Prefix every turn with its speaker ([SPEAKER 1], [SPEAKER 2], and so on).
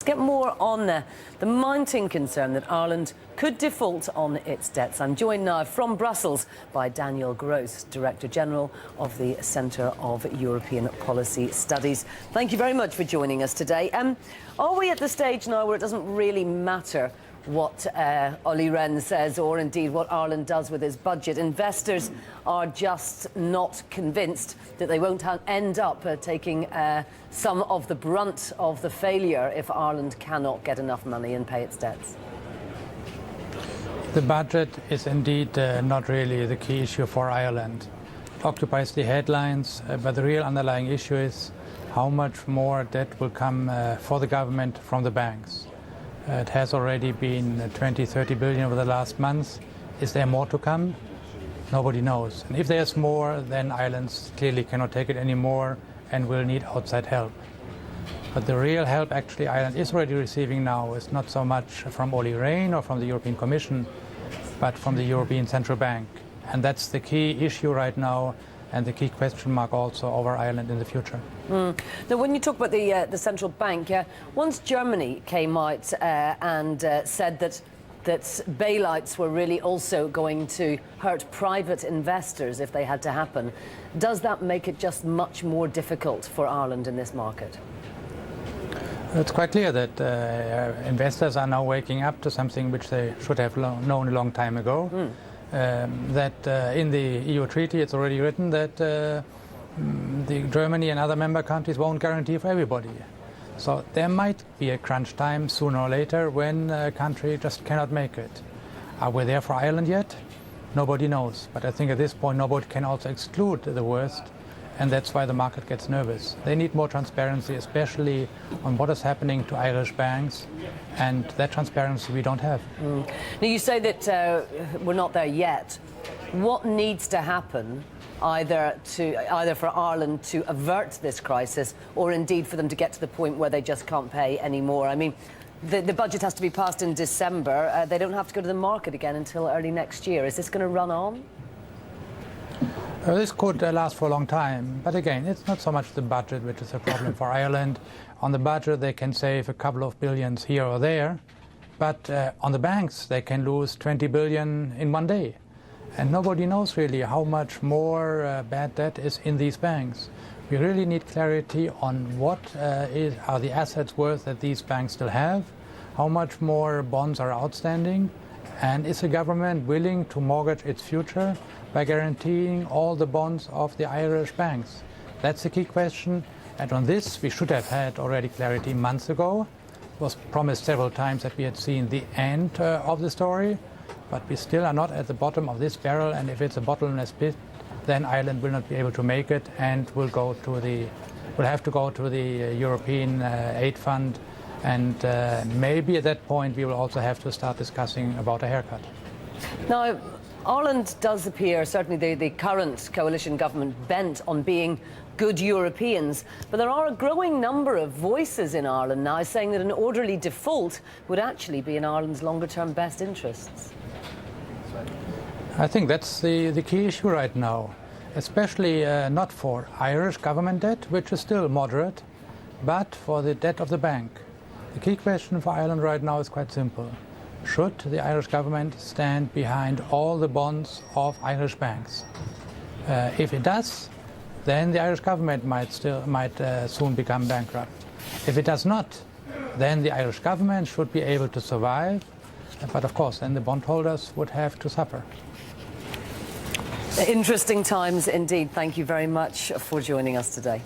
[SPEAKER 1] get more on the mounting concern that Ireland could default on its debts. I'm joined now from Brussels by Daniel Gros, Director General of the Centre of European Policy Studies. Thank you very much for joining us today. Are we at the stage now where it doesn't really matter what Olli Rehn says, or indeed what Ireland does with its budget? Investors are just not convinced that they won't end up taking some of the brunt of the failure if Ireland cannot get enough money and pay its debts.
[SPEAKER 2] The budget is indeed not really the key issue for Ireland. It occupies the headlines, but the real underlying issue is how much more debt will come for the government from the banks. It has already been 20–30 billion over the last months. Is there more to come? Nobody knows. And if there's more, then Ireland clearly cannot take it anymore and will need outside help. But the real help actually Ireland is already receiving now is not so much from Olli Rehn or from the European Commission, but from the European Central Bank. And that's the key issue right now, and the key question mark also over Ireland in the future.
[SPEAKER 1] Now, when you talk about the central bank, once Germany came out and said that bailouts were really also going to hurt private investors if they had to happen, does that make it just much more difficult for Ireland in this market?
[SPEAKER 2] It's quite clear that investors are now waking up to something which they should have known a long time ago. In the EU treaty it's already written that Germany and other member countries won't guarantee for everybody. So there might be a crunch time sooner or later when a country just cannot make it. Are we there for Ireland yet? Nobody knows. But I think at this point nobody can also exclude the worst, and that's why the market gets nervous. They need more transparency, especially on what is happening to Irish banks, and that transparency we don't have.
[SPEAKER 1] Now, you say that we're not there yet. What needs to happen either for Ireland to avert this crisis, or indeed for them to get to the point where they just can't pay anymore? I mean, the budget has to be passed in December. They don't have to go to the market again until early next year. Is this going to run on?
[SPEAKER 2] This could last for a long time, but again, it's not so much the budget which is a problem for Ireland. On the budget they can save a couple of billions here or there, but on the banks they can lose 20 billion in one day. And nobody knows really how much more bad debt is in these banks. We really need clarity on what are the assets worth that these banks still have, how much more bonds are outstanding, and is the government willing to mortgage its future by guaranteeing all the bonds of the Irish banks? That's the key question, and on this we should have had already clarity months ago. It was promised several times that we had seen the end of the story, but we still are not at the bottom of this barrel, and if it's a bottomless pit, then Ireland will not be able to make it and will have to go to the European aid fund, and maybe at that point we will also have to start discussing about a haircut.
[SPEAKER 1] Now, Ireland does appear, certainly the current coalition government, bent on being good Europeans, but there are a growing number of voices in Ireland now saying that an orderly default would actually be in Ireland's longer-term best interests.
[SPEAKER 2] I think that's the key issue right now, especially not for Irish government debt, which is still moderate, but for the debt of the bank. The key question for Ireland right now is quite simple. Should the Irish government stand behind all the bonds of Irish banks? If it does, then the Irish government might soon become bankrupt. If it does not, then the Irish government should be able to survive, but of course then the bondholders would have to suffer.
[SPEAKER 1] Interesting times indeed. Thank you very much for joining us today.